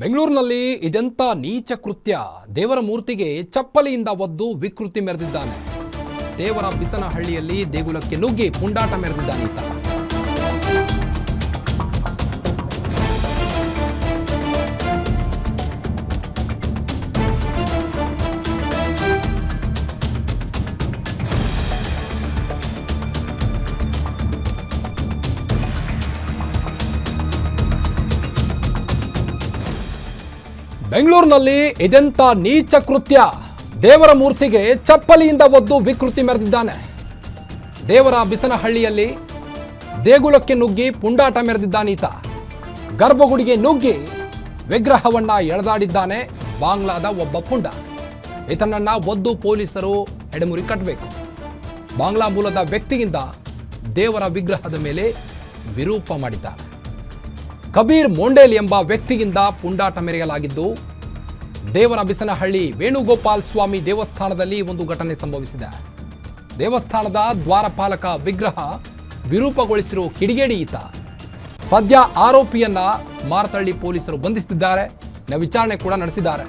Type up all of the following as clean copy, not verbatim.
ಬೆಂಗಳೂರಿನಲ್ಲಿ ಇದೆಂತ ನೀಚ ಕೃತ್ಯ. ದೇವರ ಮೂರ್ತಿಗೆ ಚಪ್ಪಲಿಯಿಂದ ಒದ್ದು ವಿಕೃತಿ ಮೆರೆದಿದ್ದಾನೆ. ದೇವರ ಬಿಸನಹಳ್ಳಿಯಲ್ಲಿ ದೇಗುಲಕ್ಕೆ ನುಗ್ಗಿ ಪುಂಡಾಟ ಮೆರೆದಿದ್ದಾನೀತ. ಬೆಂಗಳೂರಿನಲ್ಲಿ ಇದೆಂತ ನೀಚ ಕೃತ್ಯ. ದೇವರ ಮೂರ್ತಿಗೆ ಚಪ್ಪಲಿಯಿಂದ ಒದ್ದು ವಿಕೃತಿ ಮೆರೆದಿದ್ದಾನೆ. ದೇವರ ಬಿಸನಹಳ್ಳಿಯಲ್ಲಿ ದೇಗುಲಕ್ಕೆ ನುಗ್ಗಿ ಪುಂಡಾಟ ಮೆರೆದಿದ್ದಾನೀತ. ಗರ್ಭಗುಡಿಗೆ ನುಗ್ಗಿ ವಿಗ್ರಹವನ್ನ ಎಳೆದಾಡಿದ್ದಾನೆ ಬಾಂಗ್ಲಾದ ಒಬ್ಬ ಪುಂಡ. ಈತನನ್ನ ಒದ್ದು ಪೊಲೀಸರು ಎಡೆಮುರಿ ಕಟ್ಟಬೇಕು. ಬಾಂಗ್ಲಾ ಮೂಲದ ವ್ಯಕ್ತಿಯಿಂದ ದೇವರ ವಿಗ್ರಹದ ಮೇಲೆ ವಿರೂಪ ಮಾಡಿದ್ದಾನೆ. ಕಬೀರ್ ಮೊಂಡೇಲ್ ಎಂಬ ವ್ಯಕ್ತಿಯಿಂದ ಪುಂಡಾಟ ಮೆರೆಯಲಾಗಿದ್ದು, ದೇವರ ಬಿಸನಹಳ್ಳಿ ವೇಣುಗೋಪಾಲ್ ಸ್ವಾಮಿ ದೇವಸ್ಥಾನದಲ್ಲಿ ಒಂದು ಘಟನೆ ಸಂಭವಿಸಿದೆ. ದೇವಸ್ಥಾನದ ದ್ವಾರಪಾಲಕ ವಿಗ್ರಹ ವಿರೂಪಗೊಳಿಸಿರುವ ಕಿಡಿಗೇಡಿ ಈತ. ಸದ್ಯ ಆರೋಪಿಯನ್ನ ಮಾರತಳ್ಳಿ ಪೊಲೀಸರು ಬಂಧಿಸಿದ್ದಾರೆ. ವಿಚಾರಣೆ ಕೂಡ ನಡೆಸಿದ್ದಾರೆ.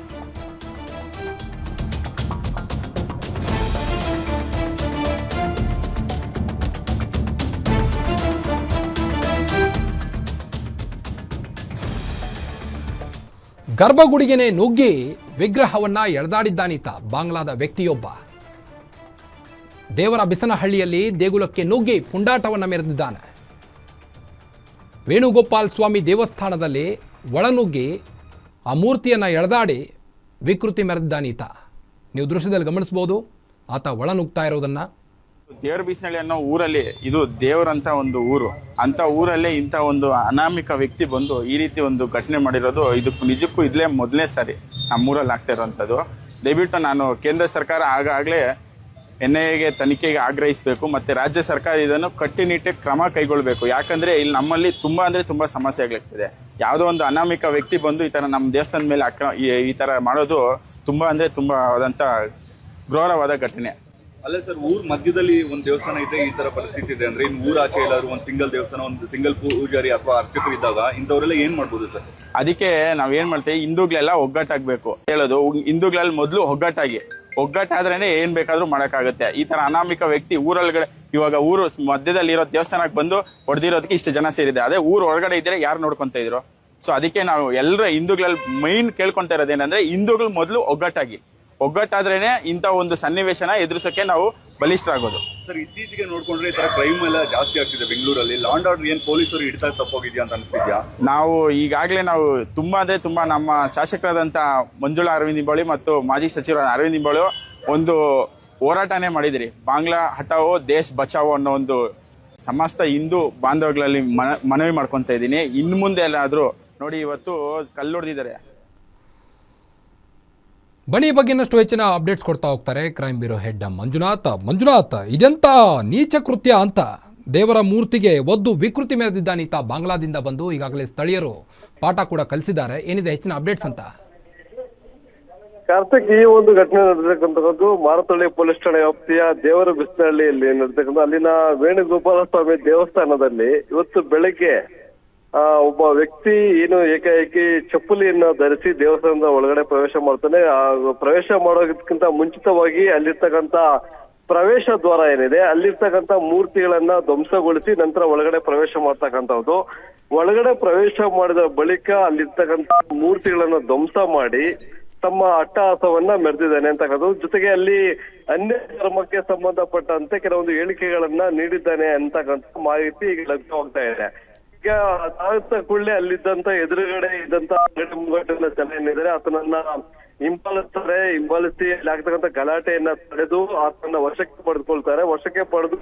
ಗರ್ಭಗುಡಿಗೆನೆ ನುಗ್ಗಿ ವಿಗ್ರಹವನ್ನ ಎಳೆದಾಡಿದ್ದಾನೀತ ಬಾಂಗ್ಲಾದ ವ್ಯಕ್ತಿಯೊಬ್ಬ. ದೇವರ ಬಿಸನಹಳ್ಳಿಯಲ್ಲಿ ದೇಗುಲಕ್ಕೆ ನುಗ್ಗಿ ಪುಂಡಾಟವನ್ನ ಮೆರೆದಿದ್ದಾನೆ. ವೇಣುಗೋಪಾಲ್ ಸ್ವಾಮಿ ದೇವಸ್ಥಾನದಲ್ಲಿ ಒಳನುಗ್ಗಿ ಆ ಮೂರ್ತಿಯನ್ನ ಎಳೆದಾಡಿ ವಿಕೃತಿ ಮೆರೆದಿದ್ದಾನೀತ. ನೀವು ದೃಶ್ಯದಲ್ಲಿ ಗಮನಿಸಬಹುದು ಆತ ಒಳನುಗ್ತಾ ಇರೋದನ್ನ. ದೇವರ ಬೀಸನಹಳ್ಳಿ ಅನ್ನೋ ಊರಲ್ಲಿ, ಇದು ದೇವರಂತ ಒಂದು ಊರು, ಅಂತ ಊರಲ್ಲೇ ಇಂಥ ಒಂದು ಅನಾಮಿಕ ವ್ಯಕ್ತಿ ಬಂದು ಈ ರೀತಿ ಒಂದು ಘಟನೆ ಮಾಡಿರೋದು ಇದಕ್ಕೂ ನಿಜಕ್ಕೂ ಇದ್ಲೇ ಮೊದಲನೇ ಸಾರಿ ನಮ್ಮೂರಲ್ಲಿ ಆಗ್ತಾ ಇರೋವಂಥದ್ದು. ದಯವಿಟ್ಟು ನಾನು ಕೇಂದ್ರ ಸರ್ಕಾರ ಆಗಾಗಲೇ NIAಗೆ ತನಿಖೆಗೆ ಆಗ್ರಹಿಸಬೇಕು, ಮತ್ತು ರಾಜ್ಯ ಸರ್ಕಾರ ಇದನ್ನು ಕಟ್ಟುನಿಟ್ಟಾಗಿ ಕ್ರಮ ಕೈಗೊಳ್ಳಬೇಕು. ಯಾಕಂದರೆ ಇಲ್ಲಿ ನಮ್ಮಲ್ಲಿ ತುಂಬ ಅಂದರೆ ತುಂಬ ಸಮಸ್ಯೆ ಆಗ್ಲಿಕ್ತಿದೆ. ಯಾವುದೋ ಒಂದು ಅನಾಮಿಕ ವ್ಯಕ್ತಿ ಬಂದು ಈ ಥರ ನಮ್ಮ ದೇವಸ್ಥಾನದ ಮೇಲೆ ಈ ಥರ ಮಾಡೋದು ತುಂಬ ಅಂದರೆ ತುಂಬ ಆದಂಥ ಘೋರವಾದ ಘಟನೆ. ಅಲ್ಲ ಸರ್, ಊರ್ ಮಧ್ಯದಲ್ಲಿ ಒಂದು ದೇವಸ್ಥಾನ ಇದೆ, ಈ ತರ ಪರಿಸ್ಥಿತಿ ಇದೆ ಅಂದ್ರೆ ಇನ್ನು ಊರ ಆಚೆ ಎಲ್ಲರೂ ಒಂದು ಸಿಂಗಲ್ ದೇವಸ್ಥಾನ, ಒಂದು ಸಿಂಗಲ್ ಪೂಜಾರಿ ಅಥವಾ ಅರ್ಚಕರು ಇದ್ದಾಗ ಇಂಥವರೆಲ್ಲ ಏನ್ ಮಾಡ್ಬೋದು ಸರ್? ಅದಕ್ಕೆ ನಾವ್ ಏನ್ ಮಾಡ್ತೇವೆ, ಹಿಂದೂಗಳೆಲ್ಲ ಒಗ್ಗಟ್ಟಾಗಬೇಕು ಹೇಳೋದು. ಹಿಂದೂಗಳಲ್ಲಿ ಮೊದಲು ಒಗ್ಗಟ್ಟಾದ್ರೇನೆ ಏನ್ ಬೇಕಾದ್ರೂ ಮಾಡಕ್ಕಾಗತ್ತೆ. ಈ ತರ ಅನಾಮಿಕ ವ್ಯಕ್ತಿ ಊರೊಳಗಡೆ, ಇವಾಗ ಊರು ಮಧ್ಯದಲ್ಲಿ ಇರೋ ದೇವಸ್ಥಾನಕ್ಕೆ ಬಂದು ಹೊಡೆದಿರೋದಕ್ಕೆ ಇಷ್ಟು ಜನ ಸೇರಿದೆ. ಅದೇ ಊರು ಒಳಗಡೆ ಇದ್ರೆ ಯಾರು ನೋಡ್ಕೊಂತ ಇದ್ರು? ಸೊ ಅದಕ್ಕೆ ನಾವು ಎಲ್ಲರೂ ಹಿಂದೂಗಳಲ್ಲಿ ಮೈನ್ ಕೇಳ್ಕೊಂತ ಇರೋದೇನಂದ್ರೆ, ಹಿಂದೂಗಳು ಮೊದಲು ಒಗ್ಗಟ್ಟಾದ್ರೇನೆ ಇಂಥ ಒಂದು ಸನ್ನಿವೇಶನ ಎದುರಿಸೋಕೆ ನಾವು ಬಲಿಷ್ಠರಾಗೋದು. ಸರ್, ಇತ್ತೀಚೆಗೆ ನೋಡ್ಕೊಂಡ್ರೆ ಈ ತರ ಕ್ರೈಮ್ ಎಲ್ಲ ಜಾಸ್ತಿ ಆಗ್ತಿದೆ ಬೆಂಗಳೂರಲ್ಲಿ. ಲಾ ಅಂಡ್ ಆರ್ಡರ್ ಏನ್ ಪೊಲೀಸರು ಹಿಡಿತಾ ತಪ್ಪೋಗಿದ್ಯಾ ಅಂತ ಅನ್ಸ್ತಿದ್ಯಾ? ನಾವು ಈಗಾಗಲೇ ತುಂಬಾ ಅಂದ್ರೆ ತುಂಬಾ ನಮ್ಮ ಶಾಸಕರಾದಂಥ ಮಂಜುಳಾ ಅರವಿಂದ್ ನಿಂಬಾವಳಿ ಮತ್ತು ಮಾಜಿ ಸಚಿವ ಅರವಿಂದ್ ನಿಂಬಾವಳಿ ಒಂದು ಹೋರಾಟನೇ ಮಾಡಿದಿರಿ. ಬಾಂಗ್ಲಾ ಹಟಾವೋ ದೇಶ್ ಬಚಾವೋ ಅನ್ನೋ ಒಂದು ಸಮಸ್ತ ಹಿಂದೂ ಬಾಂಧವಗಳಲ್ಲಿ ಮನವಿ ಮಾಡ್ಕೊತಾ ಇದ್ದೀನಿ. ಇನ್ನು ಮುಂದೆ ಎಲ್ಲಾದ್ರೂ ನೋಡಿ, ಇವತ್ತು ಕಲ್ಲೊಡೆದಿದ್ದಾರೆ. ಬನ್ನಿ, ಬಗ್ಗೆ ಇನ್ನಷ್ಟು ಹೆಚ್ಚಿನ ಅಪ್ಡೇಟ್ಸ್ ಕೊಡ್ತಾ ಹೋಗ್ತಾರೆ ಕ್ರೈಮ್ ಬ್ಯೂರೋ ಹೆಡ್ ಮಂಜುನಾಥ್. ಇದೆಂತ ನೀಚ ಕೃತ್ಯ ಅಂತ ದೇವರ ಮೂರ್ತಿಗೆ ಒದ್ದು ವಿಕೃತಿ ಮೆರೆದಿದ್ದಾನೀತ ಬಾಂಗ್ಲಾದಿಂದ ಬಂದು. ಈಗಾಗಲೇ ಸ್ಥಳೀಯರು ಪಾಠ ಕೂಡ ಕಲಿಸಿದ್ದಾರೆ. ಏನಿದೆ ಹೆಚ್ಚಿನ ಅಪ್ಡೇಟ್ಸ್ ಅಂತ? ಕಾರ್ತಿಕ್, ಈ ಒಂದು ಘಟನೆ ನಡೆದಿರ್ತಕ್ಕಂಥದ್ದು ಮಾರತಳ್ಳಿ ಪೊಲೀಸ್ ಠಾಣೆ ವ್ಯಾಪ್ತಿಯ ದೇವರ ಬಿಸನಹಳ್ಳಿಯಲ್ಲಿ ನಡೆದಿರ್ತಕ್ಕಂಥ ಅಲ್ಲಿನ ವೇಣುಗೋಪಾಲ ಸ್ವಾಮಿ ದೇವಸ್ಥಾನದಲ್ಲಿ ಇವತ್ತು ಬೆಳಗ್ಗೆ ಒಬ್ಬ ವ್ಯಕ್ತಿ ಏನು ಏಕಾಏಕಿ ಚಪ್ಪಲಿಯನ್ನ ಧರಿಸಿ ದೇವಸ್ಥಾನದ ಒಳಗಡೆ ಪ್ರವೇಶ ಮಾಡ್ತಾನೆ. ಪ್ರವೇಶ ಮಾಡೋದಕ್ಕಿಂತ ಮುಂಚಿತವಾಗಿ ಅಲ್ಲಿರ್ತಕ್ಕಂಥ ಪ್ರವೇಶ ದ್ವಾರ ಏನಿದೆ ಅಲ್ಲಿರ್ತಕ್ಕಂಥ ಮೂರ್ತಿಗಳನ್ನ ಧ್ವಂಸಗೊಳಿಸಿ ನಂತರ ಒಳಗಡೆ ಪ್ರವೇಶ ಮಾಡ್ತಕ್ಕಂಥದ್ದು. ಒಳಗಡೆ ಪ್ರವೇಶ ಮಾಡಿದ ಬಳಿಕ ಅಲ್ಲಿರ್ತಕ್ಕಂಥ ಮೂರ್ತಿಗಳನ್ನ ಧ್ವಂಸ ಮಾಡಿ ತಮ್ಮ ಅಟ್ಟಹಾಸವನ್ನ ಮೆರೆದಿದ್ದಾನೆ ಅಂತಕ್ಕಂಥದ್ದು. ಜೊತೆಗೆ ಅಲ್ಲಿ ಅನ್ಯ ಧರ್ಮಕ್ಕೆ ಸಂಬಂಧಪಟ್ಟಂತೆ ಕೆಲವೊಂದು ಹೇಳಿಕೆಗಳನ್ನ ನೀಡಿದ್ದಾನೆ ಅಂತಕ್ಕಂಥ ಮಾಹಿತಿ ಈಗ ಲಭ್ಯವಾಗ್ತಾ ಇದೆ. ಈಗ ಅದಾದ ಕೂಡಲೇ ಅಲ್ಲಿದ್ದಂತ ಎದುರುಗಡೆ ಇದ್ದಂತ ಅಂಗಡಿ ಮುಂಗಟ್ಟಿನ ಜನ ಏನಿದ್ದಾರೆ ಆತನನ್ನ ಹಿಂಬಾಲಿಸ್ತಾರೆ. ಹಿಂಬಾಲಿಸಿ ಅಲ್ಲಿ ಆಗ್ತಕ್ಕಂಥ ಗಲಾಟೆಯನ್ನ ತಡೆದು ಆತನನ್ನ ವಶಕ್ಕೆ ಪಡೆದುಕೊಳ್ತಾರೆ. ವಶಕ್ಕೆ ಪಡೆದು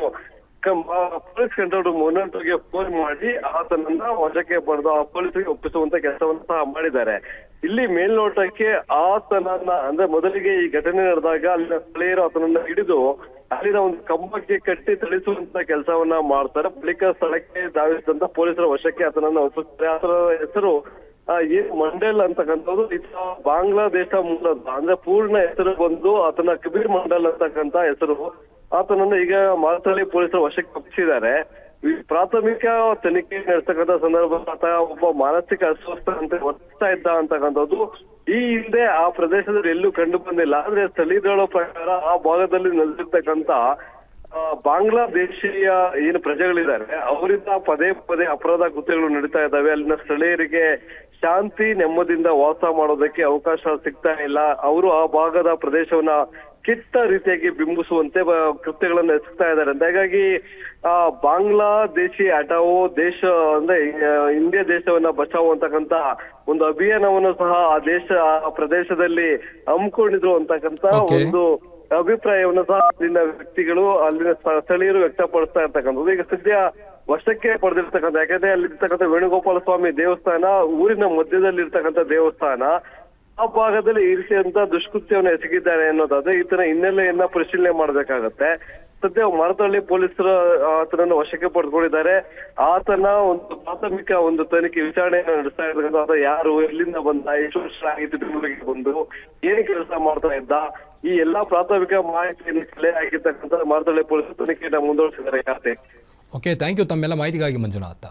ಪೊಲೀಸ್ ಕಂಟ್ರೋಲ್ ಮೊನ್ನಂಟುಗೆ ಫೋನ್ ಮಾಡಿ ಆತನನ್ನ ವಶಕ್ಕೆ ಪಡೆದು ಆ ಪೊಲೀಸರಿಗೆ ಒಪ್ಪಿಸುವಂತ ಕೆಲಸವನ್ನ ಸಹ ಮಾಡಿದ್ದಾರೆ. ಇಲ್ಲಿ ಮೇಲ್ನೋಟಕ್ಕೆ ಆತನನ್ನ ಅಂದ್ರೆ ಮೊದಲಿಗೆ ಈ ಘಟನೆ ನಡೆದಾಗ ಅಲ್ಲಿನ ಸ್ಥಳೀಯರು ಆತನನ್ನ ಹಿಡಿದು ಅಲ್ಲಿನ ಒಂದು ಕಂಬಕ್ಕೆ ಕಟ್ಟಿ ಥಳಿಸುವಂತ ಕೆಲಸವನ್ನ ಮಾಡ್ತಾರೆ. ಬಳಿಕ ಸ್ಥಳಕ್ಕೆ ಧಾವಿಸಿದಂತ ಪೊಲೀಸರ ವಶಕ್ಕೆ ಆತನನ್ನ ಒಪ್ಪಿಸ್ತಾರೆ. ಆತನ ಹೆಸರು ಮಂಡೇಲ್ ಅಂತಕ್ಕಂಥದ್ದು. ಈತ ಬಾಂಗ್ಲಾದೇಶ ಮೂಲದ, ಅಂದ್ರೆ ಪೂರ್ಣ ಹೆಸರು ಬಂದು ಆತನ ಕಬೀರ್ ಮಂಡಲ್ ಅಂತಕ್ಕಂಥ ಹೆಸರು. ಆತನನ್ನು ಈಗ ಮಾರತಳ್ಳಿ ಪೊಲೀಸರು ವಶಕ್ಕೆ ಒಪ್ಪಿಸಿದ್ದಾರೆ. ಈ ಪ್ರಾಥಮಿಕ ತನಿಖೆ ನಡೆಸ್ತಕ್ಕಂಥ ಸಂದರ್ಭ ಆತ ಒಬ್ಬ ಮಾನಸಿಕ ಅಸ್ವಸ್ಥತೆ ವರ್ತಿಸ್ತಾ ಇದ್ದ ಅಂತಕ್ಕಂಥದ್ದು ಈ ಹಿಂದೆ ಆ ಪ್ರದೇಶದಲ್ಲಿ ಎಲ್ಲೂ ಕಂಡು ಬಂದಿಲ್ಲ. ಆದ್ರೆ ಸ್ಥಳೀಯರ ಪ್ರಕಾರ ಆ ಭಾಗದಲ್ಲಿ ನೆಲೆಸಿರ್ತಕ್ಕಂಥ ಬಾಂಗ್ಲಾದೇಶೀಯ ಏನು ಪ್ರಜೆಗಳಿದ್ದಾರೆ ಅವರಿಂದ ಪದೇ ಪದೇ ಅಪರಾಧ ಕೃತ್ಯಗಳು ನಡೀತಾ ಇದ್ದಾವೆ. ಅಲ್ಲಿನ ಸ್ಥಳೀಯರಿಗೆ ಶಾಂತಿ ನೆಮ್ಮದಿಯಿಂದ ವಾಸ ಮಾಡೋದಕ್ಕೆ ಅವಕಾಶ ಸಿಗ್ತಾ ಇಲ್ಲ. ಅವರು ಆ ಭಾಗದ ಪ್ರದೇಶವನ್ನ ಕೆಟ್ಟ ರೀತಿಯಾಗಿ ಬಿಂಬಿಸುವಂತೆ ಕೃತ್ಯಗಳನ್ನ ಎಸಗ್ತಾ ಇದ್ದಾರೆ ಅಂತ. ಹಾಗಾಗಿ ಬಾಂಗ್ಲಾದೇಶಿ ಹಟಾವೋ ದೇಶ ಅಂದ್ರೆ ಇಂಡಿಯಾ ದೇಶವನ್ನ ಬಚಾವೋ ಅಂತಕ್ಕಂತ ಒಂದು ಅಭಿಯಾನವನ್ನು ಸಹ ಆ ಪ್ರದೇಶದಲ್ಲಿ ಹಮ್ಮಿಕೊಂಡಿದ್ರು ಅಂತಕ್ಕಂತ ಒಂದು ಅಭಿಪ್ರಾಯವನ್ನು ಸಹ ಅಲ್ಲಿನ ವ್ಯಕ್ತಿಗಳು ಅಲ್ಲಿನ ಸ್ಥಳೀಯರು ವ್ಯಕ್ತಪಡಿಸ್ತಾ ಇರ್ತಕ್ಕಂಥದ್ದು. ಈಗ ಸದ್ಯ ವಶಕ್ಕೆ ಪಡೆದಿರ್ತಕ್ಕಂಥ, ಯಾಕಂದ್ರೆ ಅಲ್ಲಿರ್ತಕ್ಕಂಥ ವೇಣುಗೋಪಾಲ ಸ್ವಾಮಿ ದೇವಸ್ಥಾನ ಊರಿನ ಮಧ್ಯದಲ್ಲಿ ಇರ್ತಕ್ಕಂಥ ದೇವಸ್ಥಾನ, ಆ ಭಾಗದಲ್ಲಿ ಈ ರೀತಿಯಂತ ದುಷ್ಕೃತ್ಯವನ್ನು ಎಸಗಿದ್ದಾರೆ ಅನ್ನೋದಾದ್ರೆ ಈತನ ಹಿನ್ನೆಲೆಯನ್ನ ಪರಿಶೀಲನೆ ಮಾಡ್ಬೇಕಾಗತ್ತೆ. ಸದ್ಯ ಮಾರತಹಳ್ಳಿ ಪೊಲೀಸರು ಆತನನ್ನು ವಶಕ್ಕೆ ಪಡೆದುಕೊಂಡಿದ್ದಾರೆ. ಆತನ ಒಂದು ಪ್ರಾಥಮಿಕ ಒಂದು ತನಿಖೆ ವಿಚಾರಣೆಯನ್ನು ನಡೆಸ್ತಾ ಇರ್ತಕ್ಕಂಥ, ಯಾರು, ಎಲ್ಲಿಂದ ಬಂದ, ಎಷ್ಟು ವರ್ಷ ಆಗಿತ್ತು ಬೆಂಗಳೂರಿಗೆ ಬಂದು, ಏನ್ ಕೆಲಸ ಮಾಡ್ತಾ ಇದ್ದ, ಈ ಎಲ್ಲಾ ಪ್ರಾಥಮಿಕ ಮಾಹಿತಿಯನ್ನು ಕಲೆ ಆಗಿರ್ತಕ್ಕಂಥ ಮಾರತಹಳ್ಳಿ ಪೊಲೀಸರು ತನಿಖೆಯನ್ನು ಮುಂದುವರಿಸಿದ್ದಾರೆ. ಓಕೆ, ಥ್ಯಾಂಕ್ ಯು ತಮ್ಮೆಲ್ಲ ಮಾಹಿತಿಗಾಗಿ ಮಂಜುನಾಥ್.